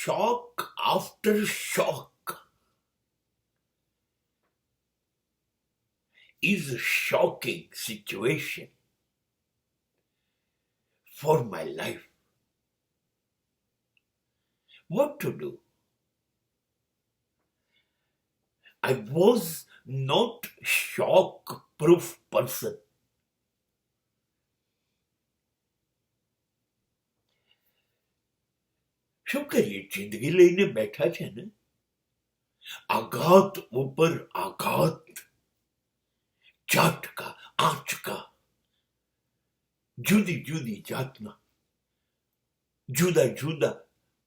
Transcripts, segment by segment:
shock after shock is a shocking situation for my life. What to do? I was not shock-proof person. શું કરીએ, જિંદગી લઈને બેઠા છે ને, આઘાત ઉપર આઘાત, ઝાટકા આંચકા, જુદી જુદી જાતના, જુદા જુદા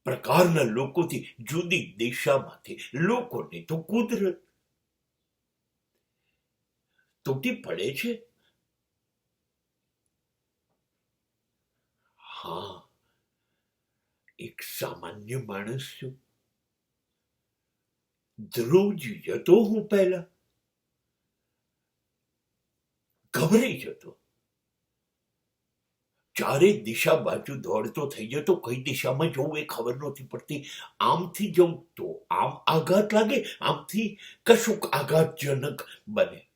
પ્રકારના લોકોથી, જુદી દિશામાંથી, લોકોને તો કુદરત તૂટી પડે છે. હા, એક સામાન્ય માણસ છું. દરરોજ જતો હું પહેલા, ગભરાઈ જતો, ચારે દિશા બાજુ દોડતો થઈ જતો, કઈ દિશામાં જવું એ ખબર નહોતી પડતી. આમથી જવું તો આમ આઘાત લાગે, આમથી કશુંક આઘાતજનક બને.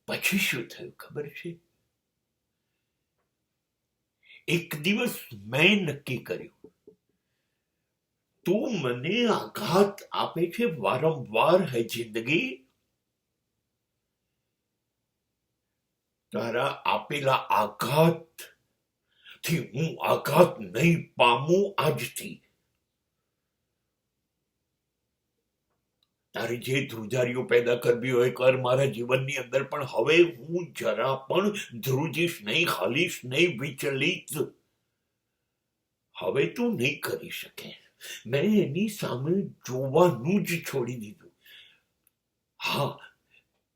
પછી શું થયું ખબર છે? એક દિવસ મેં નક્કી કર્યું, તું મને આઘાત આપે છે વારંવાર હે જિંદગી, તારા આપેલા આઘાત થી હું આઘાત નહીં પામું. આજથી તારી જે ધ્રુજારીઓ પેદા કરવી હોય કર મારા જીવનની અંદર, પણ હવે હું જરા પણ ધ્રુજીશ નહીં, હાલીશ નહીં, વિચલિત હવે તું નહીં કરી શકે. મેં એની સામે જોવાનું જ છોડી દીધું. હા,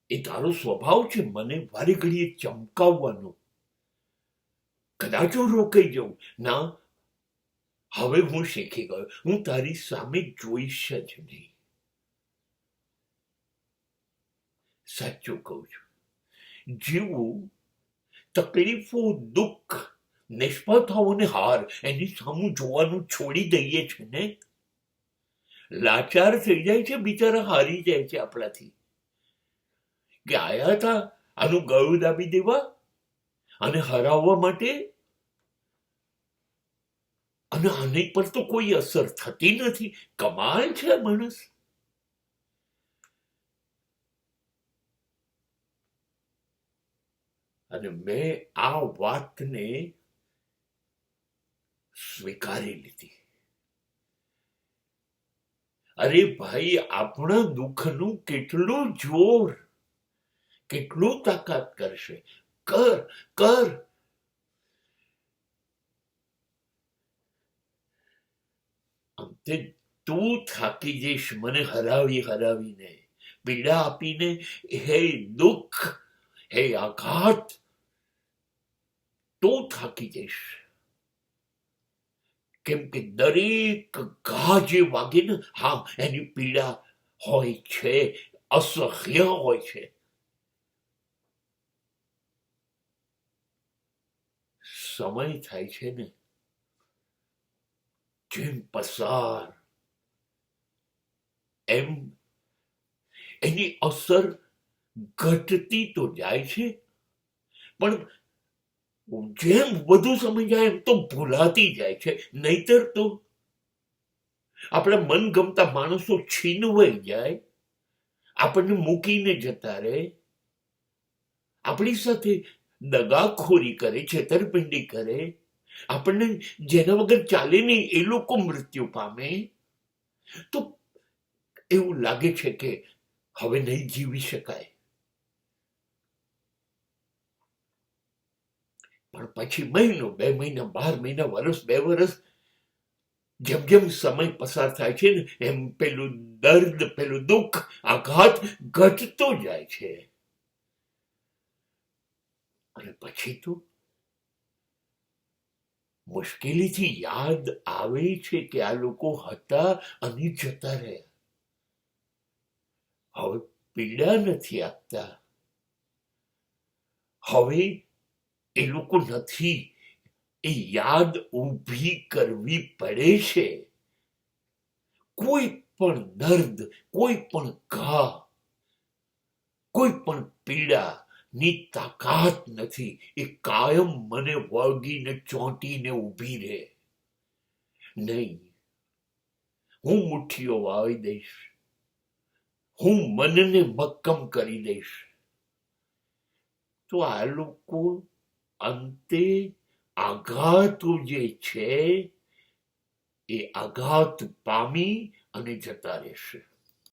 એ તારો સ્વભાવ છે, મને વારે ઘડીએ ચમકાવવાનો. કદાચ હું રોકાઈ જાઉં. ના, હવે હું શીખી ગયો, હું તારી સામે જોઈશ જ નહીં. સાચું કહું છું, જીવવું, તકલીફો, દુઃખ, નિષ્ફળતાઓ અને હાર, એની સામું જોવાનું છોડી દઈએ છે ને, લાચાર થઈ જાય છે, બિચારા હારી જાય છે આપણાથી. કે આયા હતા આનું ગળું દાબી દેવા અને હરાવવા માટે, અને આની પર તો કોઈ અસર થતી નથી. કમાલ છે માણસ. અને મેં આ વાતને સ્વીકારી લીધી. અરે ભાઈ, આપણા દુઃખનું કેટલું જોર, કેટલું તાકાત કરશે. કર કર. અંતે તું થાકી જઈશ મને હરાવીને, પીડા આપીને. હે દુઃખ, હે આઘાત, તું થાકી જઈશ. કેમ કે દરેક ઘા જે વાગે ને, હા, એની પીડા હોય છે, અસહ્ય હોય છે. સમય થાય છે ને જેમ પસાર, એમ એની અસર ઘટતી તો જાય છે, પણ જેમ વધુ સમય જાય એમ તો ભૂલાતી જાય છે. નહીતર તો આપણા મનગમતા માણસો છીનવાઈ જાય, આપણને મૂકીને જતા રહે, આપણી સાથે દગાખોરી કરે, છેતરપિંડી કરે, આપણને જેના વગર ચાલે નહીં એ લોકો મૃત્યુ પામે, તો એવું લાગે છે કે હવે નહીં જીવી શકાય. પણ પછી મહિનો, 2 મહિના, 12 મહિના, વર્ષ, 2 વર્ષ, જેમ જેમ સમય પસાર થાય છે ને, એમ પેલું દર્દ, પેલું દુઃખ, આઘાત ઘટતો જાય છે. અને પછી તો મુશ્કેલીથી યાદ આવે છે કે આ લોકો હતા અને જતા રહ્યા. હવે પીડા નથી આપતા, હવે એ લોકો નથી, એ યાદ ઊભી કરવી પડે છે. કોઈ પણ દર્દ, કોઈ પણ ઘા, કોઈ પણ પીડા ની તાકાત નથી એ કાયમ મને વળગીને ચોંટીને ઊભી રહે. નહીં, હું મુઠ્ઠીઓ વાળી દઈશ, હું મનને મક્કમ કરી દઈશ. તો આ લોકો અંતે આઘાતો જે છે એ આઘાત પામી અને જતા રહેશે.